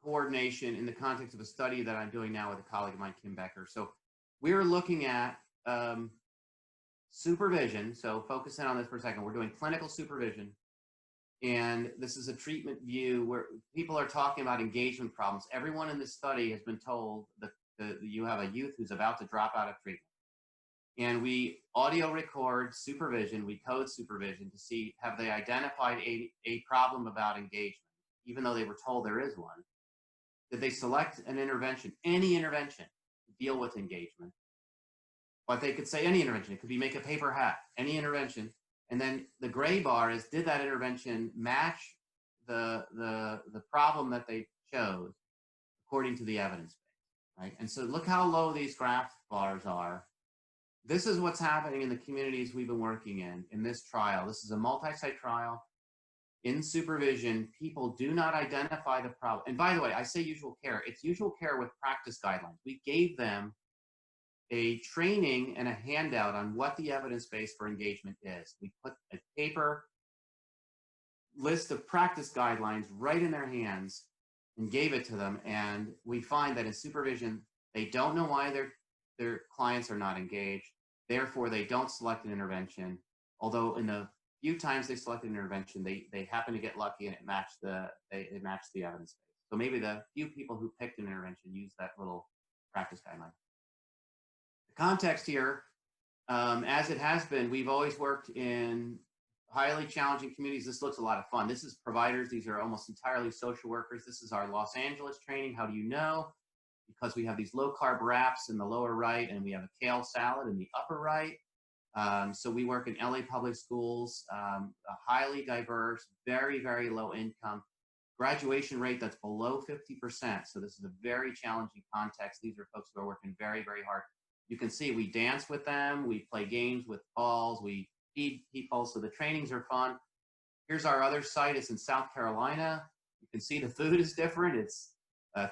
A: coordination in the context of a study that I'm doing now with a colleague of mine, Kim Becker. So we're looking at supervision. So focus in on this for a second. We're doing clinical supervision. And this is a treatment view where people are talking about engagement problems. Everyone in this study has been told that you have a youth who's about to drop out of treatment. And we audio record supervision, we code supervision to see, have they identified a problem about engagement, even though they were told there is one? Did they select an intervention, any intervention, to deal with engagement? But they could say any intervention. It could be make a paper hat, any intervention. And then the gray bar is, did that intervention match the problem that they chose according to the evidence base, right? And so look how low these graph bars are. This is what's happening in the communities we've been working in this trial. This is a multi-site trial. In supervision, people do not identify the problem. And by the way, I say usual care. It's usual care with practice guidelines. We gave them a training and a handout on what the evidence base for engagement is. We put a paper list of practice guidelines right in their hands and gave it to them. And we find that in supervision, they don't know why their clients are not engaged. Therefore, they don't select an intervention. Although in the few times they select an intervention, they happen to get lucky and it matched the evidence base. So maybe the few people who picked an intervention used that little practice guideline. The context here, as it has been, we've always worked in highly challenging communities. This looks a lot of fun. This is providers. These are almost entirely social workers. This is our Los Angeles training. How do you know? Because we have these low carb wraps in the lower right and we have a kale salad in the upper right. So we work in LA public schools, highly diverse, very, very low income, graduation rate that's below 50%. So this is a very challenging context. These are folks who are working very, very hard. You can see we dance with them, we play games with balls, we feed people, so the trainings are fun. Here's our other site, it's in South Carolina. You can see the food is different. It's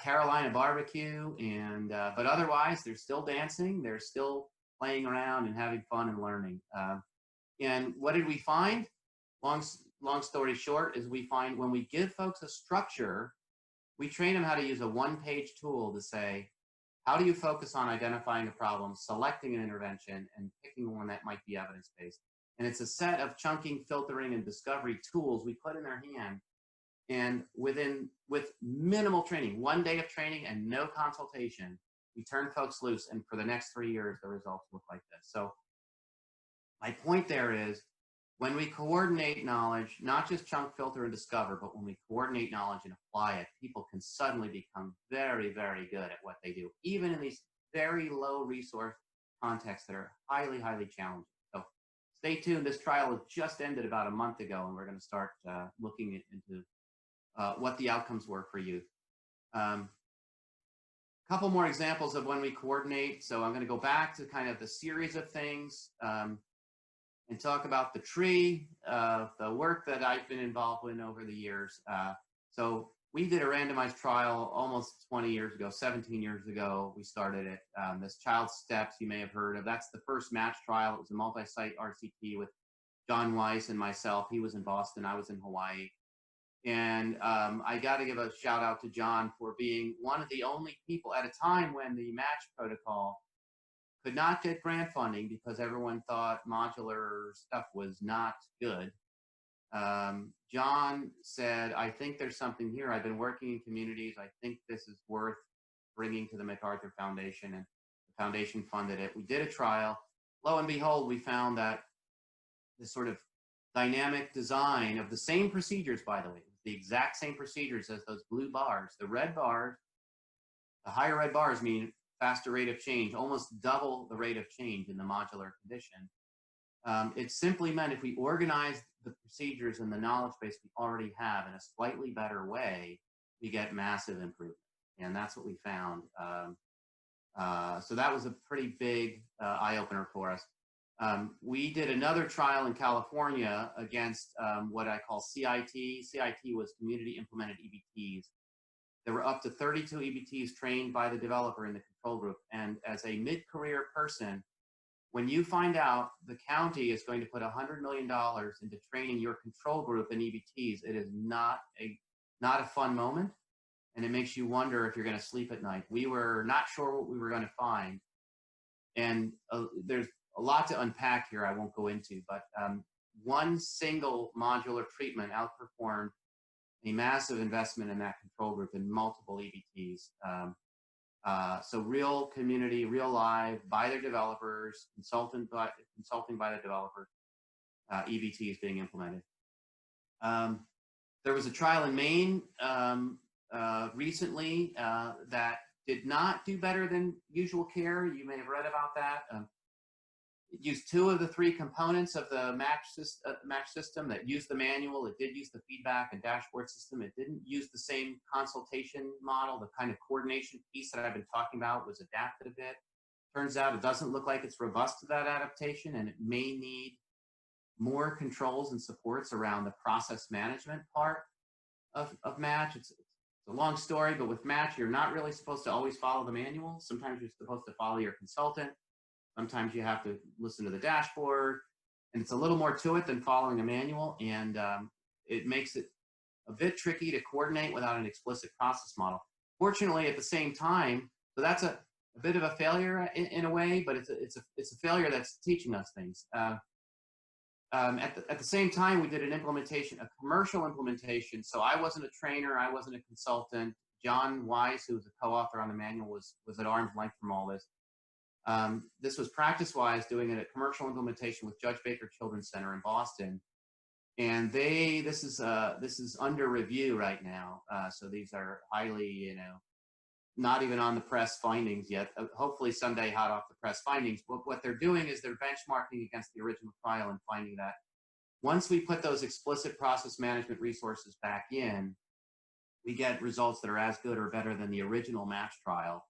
A: Carolina barbecue, and but otherwise they're still dancing, they're still playing around and having fun and learning. And what did we find? Long story short is we find when we give folks a structure, we train them how to use a one-page tool to say, How do you focus on identifying a problem, selecting an intervention, and picking one that might be evidence-based? And it's a set of chunking, filtering, and discovery tools we put in their hand. And with minimal training, 1 day of training and no consultation, we turn folks loose. And for the next 3 years, the results look like this. So my point there is, when we coordinate knowledge, not just chunk, filter, and discover, but when we coordinate knowledge and apply it, people can suddenly become very, very good at what they do, even in these very low resource contexts that are highly, highly challenging. So stay tuned. This trial just ended about a month ago, and we're going to start looking into what the outcomes were for youth. Couple more examples of when we coordinate. So I'm going to go back to kind of the series of things. And talk about the tree, the work that I've been involved in over the years. So we did a randomized trial almost 20 years ago, 17 years ago, we started it. This Child Steps, you may have heard of. That's the first match trial. It was a multi-site RCT with John Weiss and myself. He was in Boston, I was in Hawaii. And I got to give a shout out to John for being one of the only people at a time when the match protocol could not get grant funding because everyone thought modular stuff was not good. John said, I think there's something here. I've been working in communities. I think this is worth bringing to the MacArthur Foundation, and the foundation funded it. We did a trial. Lo and behold, we found that this sort of dynamic design of the same procedures, by the way, the exact same procedures as those blue bars. The red bars, the higher red bars mean faster rate of change, almost double the rate of change in the modular condition. It simply meant if we organize the procedures and the knowledge base we already have in a slightly better way, we get massive improvement. And that's what we found. So that was a pretty big eye-opener for us. We did another trial in California against what I call CIT. CIT was Community Implemented EBTs. There were up to 32 EBTs trained by the developer in the control group. And as a mid-career person, when you find out the county is going to put $100 million into training your control group in EBTs, it is not a fun moment. And it makes you wonder if you're going to sleep at night. We were not sure what we were going to find. And there's a lot to unpack here I won't go into, but one single modular treatment outperformed a massive investment in that control group in multiple EBTs. So real community, real live, by their developers, consulting by the developers, EBTs being implemented. There was a trial in Maine recently that did not do better than usual care. You may have read about that. It used 2 of the 3 components of the match system that used the manual. It did use the feedback and dashboard system. It didn't use the same consultation model. The kind of coordination piece that I've been talking about was adapted a bit. Turns out it doesn't look like it's robust to that adaptation, and it may need more controls and supports around the process management part of match. It's a long story, but with match, you're not really supposed to always follow the manual. Sometimes you're supposed to follow your consultant. Sometimes you have to listen to the dashboard, and it's a little more to it than following a manual, and it makes it a bit tricky to coordinate without an explicit process model. Fortunately, at the same time, so that's a bit of a failure in a way, but it's a failure that's teaching us things. At the same time, we did an implementation, a commercial implementation. So I wasn't a trainer, I wasn't a consultant. John Weiss, who was a co-author on the manual, was at arm's length from all this. This was practice-wise doing a commercial implementation with Judge Baker Children's Center in Boston, and this is under review right now. So these are highly, not even on the press findings yet. Hopefully someday hot off the press findings. But what they're doing is they're benchmarking against the original trial and finding that once we put those explicit process management resources back in, we get results that are as good or better than the original match trial.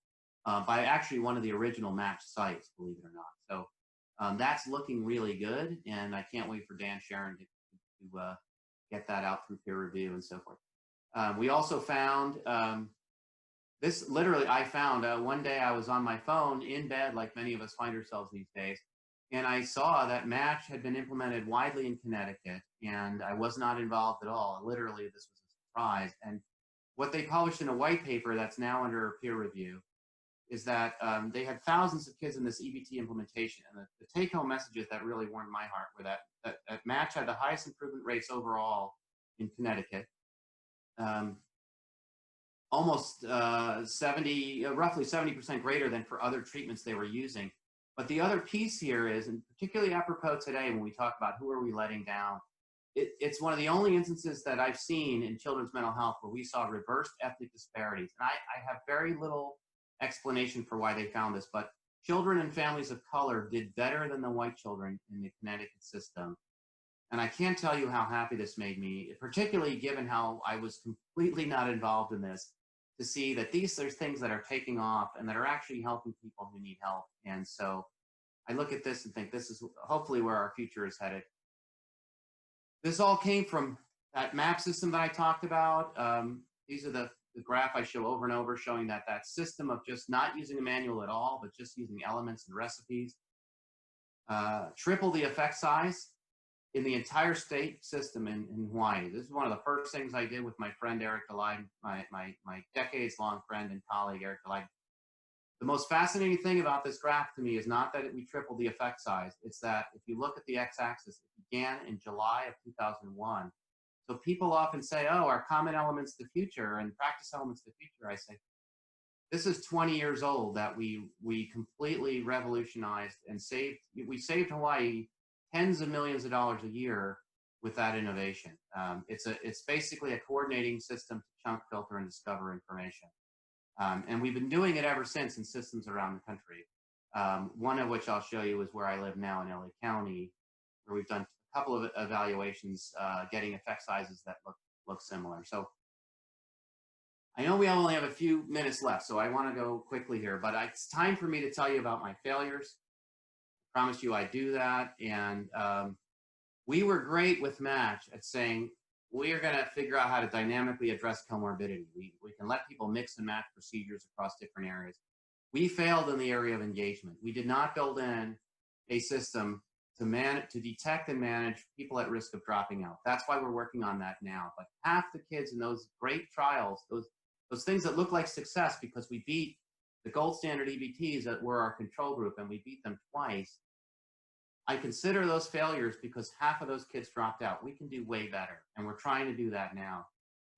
A: By actually one of the original match sites, believe it or not. So that's looking really good, and I can't wait for Dan Sharon to get that out through peer review and so forth. We also found, this literally I found, one day I was on my phone in bed, like many of us find ourselves these days, and I saw that match had been implemented widely in Connecticut, and I was not involved at all. Literally, this was a surprise. And what they published in a white paper that's now under peer review is that they had thousands of kids in this EBT implementation. And the take-home messages that really warmed my heart were that Match had the highest improvement rates overall in Connecticut. Almost 70, roughly 70% greater than for other treatments they were using. But the other piece here is, and particularly apropos today when we talk about who are we letting down, it's one of the only instances that I've seen in children's mental health where we saw reversed ethnic disparities. And I have very little explanation for why they found this, but children and families of color did better than the white children in the Connecticut system. And I can't tell you how happy this made me, particularly given how I was completely not involved in this, to see that there's things that are taking off and that are actually helping people who need help. And so I look at this and think this is hopefully where our future is headed. This all came from that map system that I talked about. These are the graph I show over and over, showing that system of just not using a manual at all, but just using elements and recipes. Triple the effect size in the entire state system in Hawaii. This is one of the first things I did with my friend Eric DeLide, my decades-long friend and colleague Eric DeLide. The most fascinating thing about this graph to me is not that we tripled the effect size. It's that if you look at the x-axis, it began in July of 2001. So people often say, oh, our common elements to the future and practice elements to the future. I say, this is 20 years old that we completely revolutionized and we saved Hawaii tens of millions of dollars a year with that innovation. It's basically a coordinating system to chunk, filter, and discover information. And we've been doing it ever since in systems around the country. One of which I'll show you is where I live now in LA County, where we've done a couple of evaluations getting effect sizes that look similar. So I know we only have a few minutes left, so I want to go quickly here, but it's time for me to tell you about my failures. I promise you I do that. And we were great with Match at saying, we are going to figure out how to dynamically address comorbidity. We can let people mix and match procedures across different areas. We failed in the area of engagement. We did not build in a system to detect and manage people at risk of dropping out. That's why we're working on that now. But half the kids in those great trials, those things that look like success because we beat the gold standard EBTs that were our control group and we beat them twice, I consider those failures because half of those kids dropped out. We can do way better, and we're trying to do that now.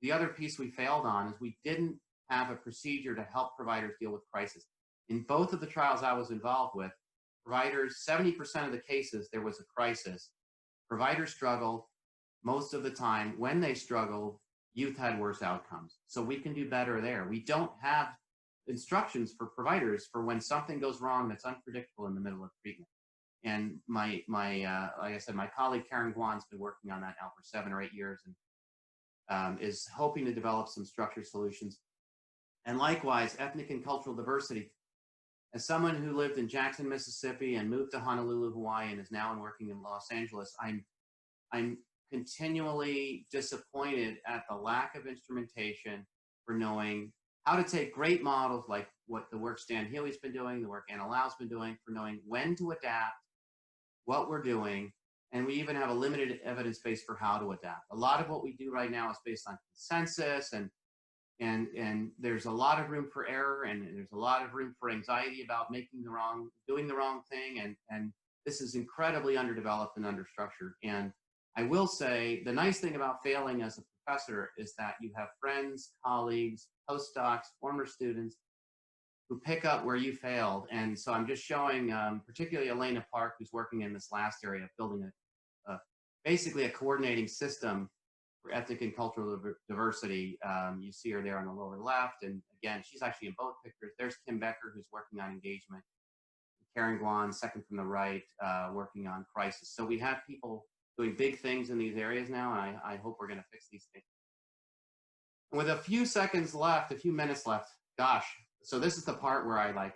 A: The other piece we failed on is we didn't have a procedure to help providers deal with crisis. In both of the trials I was involved with, providers, 70% of the cases, there was a crisis. Providers struggled most of the time. When they struggled, youth had worse outcomes. So we can do better there. We don't have instructions for providers for when something goes wrong that's unpredictable in the middle of treatment. And like I said, my colleague Karen Guan's been working on that now for 7 or 8 years and is hoping to develop some structured solutions. And likewise, ethnic and cultural diversity. As someone who lived in Jackson, Mississippi and moved to Honolulu, Hawaii, and is now working in Los Angeles, I'm continually disappointed at the lack of instrumentation for knowing how to take great models like what the work Stan Healy's been doing, the work Anna Lau's been doing, for knowing when to adapt, what we're doing, and we even have a limited evidence base for how to adapt. A lot of what we do right now is based on consensus, and there's a lot of room for error, and there's a lot of room for anxiety about doing the wrong thing, and this is incredibly underdeveloped and understructured. And I will say, the nice thing about failing as a professor is that you have friends, colleagues, postdocs, former students who pick up where you failed. And so I'm just showing, particularly Elena Park, who's working in this last area of building basically a coordinating system for ethnic and cultural diversity. You see her there on the lower left. And again, she's actually in both pictures. There's Kim Becker, who's working on engagement. Karen Guan, second from the right, working on crisis. So we have people doing big things in these areas now, and I hope we're going to fix these things. With a few seconds left, a few minutes left, gosh, so this is the part where I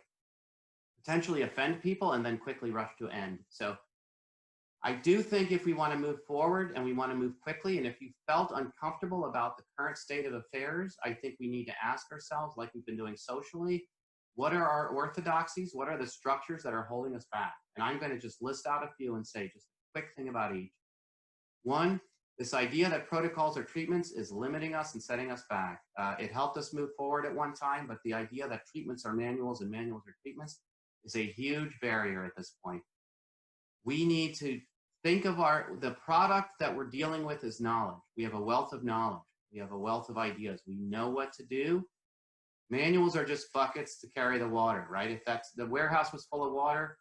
A: potentially offend people and then quickly rush to end. So I do think if we want to move forward and we want to move quickly, and if you felt uncomfortable about the current state of affairs, I think we need to ask ourselves, like we've been doing socially, what are our orthodoxies? What are the structures that are holding us back? And I'm going to just list out a few and say just a quick thing about each. One, This idea that protocols or treatments is limiting us and setting us back. It helped us move forward at one time, but the idea that treatments are manuals and manuals are treatments is a huge barrier at this point. We need to think of the product that we're dealing with is knowledge. We have a wealth of knowledge. We have a wealth of ideas. We know what to do. Manuals are just buckets to carry the water, right? If the warehouse was full of water,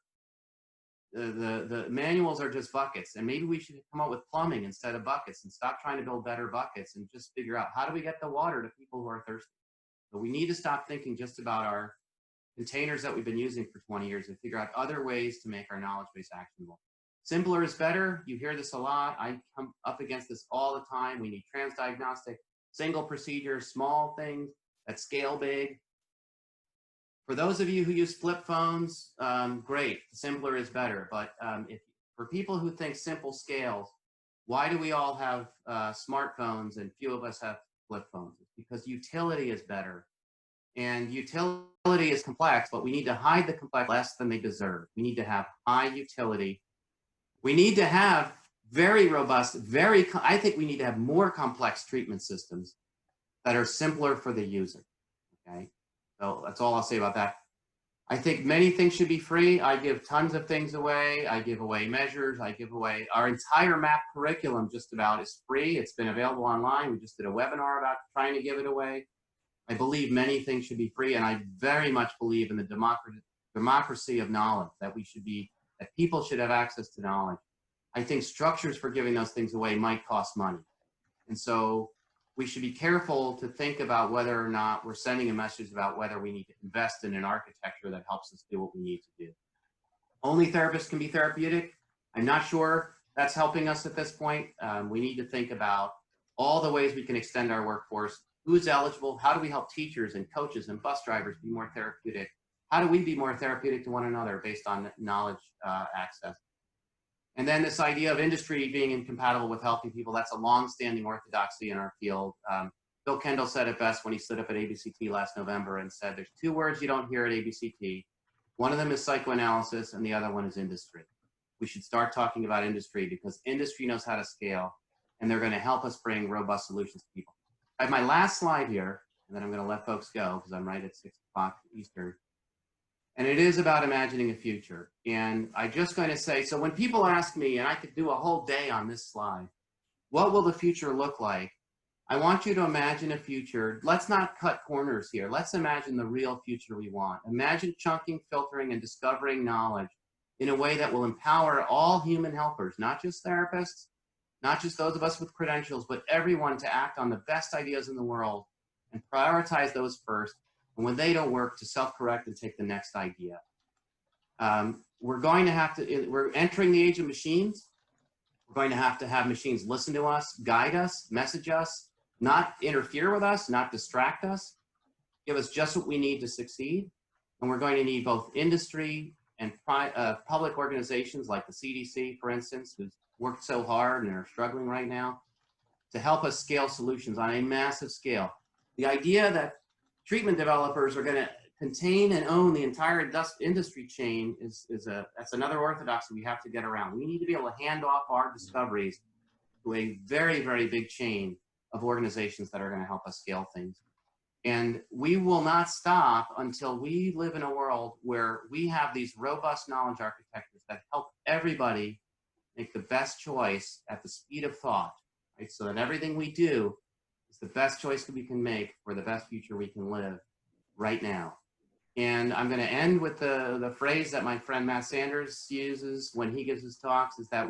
A: the manuals are just buckets, and maybe we should come up with plumbing instead of buckets and stop trying to build better buckets and just figure out how do we get the water to people who are thirsty. But we need to stop thinking just about our containers that we've been using for 20 years and figure out other ways to make our knowledge base actionable. Simpler is better. You hear this a lot. I come up against this all the time. We need transdiagnostic, single procedures, small things that scale big. For those of you who use flip phones, great, simpler is better. But for people who think simple scales, why do we all have smartphones and few of us have flip phones? It's because utility is better. And utility is complex, but we need to hide the complex less than they deserve. We need to have high utility. We need to have very robust, I think we need to have more complex treatment systems that are simpler for the user, okay? So that's all I'll say about that. I think many things should be free. I give tons of things away. I give away measures. I give away our entire MAP curriculum just about is free. It's been available online. We just did a webinar about trying to give it away. I believe many things should be free, and I very much believe in the democracy of knowledge, that people should have access to knowledge. I think structures for giving those things away might cost money. And so we should be careful to think about whether or not we're sending a message about whether we need to invest in an architecture that helps us do what we need to do. Only therapists can be therapeutic. I'm not sure that's helping us at this point. We need to think about all the ways we can extend our workforce. Who's eligible? How do we help teachers and coaches and bus drivers be more therapeutic? How do we be more therapeutic to one another based on knowledge access? And then this idea of industry being incompatible with helping people, that's a long-standing orthodoxy in our field. Bill Kendall said it best when he stood up at ABCT last November and said, there's two words you don't hear at ABCT. One of them is psychoanalysis and the other one is industry. We should start talking about industry because industry knows how to scale and they're going to help us bring robust solutions to people. I have my last slide here, and then I'm going to let folks go because I'm right at 6 o'clock Eastern. And it is about imagining a future. And I'm just going to say, so when people ask me, and I could do a whole day on this slide, what will the future look like? I want you to imagine a future. Let's not cut corners here. Let's imagine the real future we want. Imagine chunking, filtering, and discovering knowledge in a way that will empower all human helpers, not just therapists, not just those of us with credentials, but everyone to act on the best ideas in the world and prioritize those first. And when they don't work, to self-correct and take the next idea. We're entering the age of machines. We're going to have machines listen to us, guide us, message us, not interfere with us, not distract us, give us just what we need to succeed. And we're going to need both industry and public organizations like the CDC, for instance, who's worked so hard and are struggling right now, to help us scale solutions on a massive scale. The idea that treatment developers are going to contain and own the entire industry chain that's another orthodoxy we have to get around. We need to be able to hand off our discoveries to a very, very big chain of organizations that are going to help us scale things. And we will not stop until we live in a world where we have these robust knowledge architectures that help everybody make the best choice at the speed of thought, right? So that everything we do is the best choice we can make for the best future we can live right now. And I'm going to end with the phrase that my friend Matt Sanders uses when he gives his talks, is that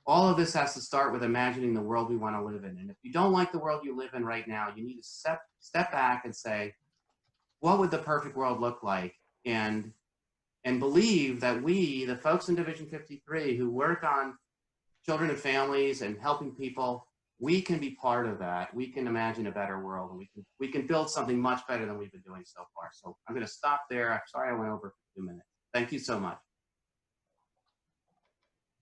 A: all of this has to start with imagining the world we want to live in. And if you don't like the world you live in right now, you need to step back and say, what would the perfect world look like? And believe that we, the folks in Division 53 who work on children and families and helping people, we can be part of that. We can imagine a better world, and we can build something much better than we've been doing so far. So I'm going to stop there. I'm sorry I went over for 2 minutes. Thank you so much.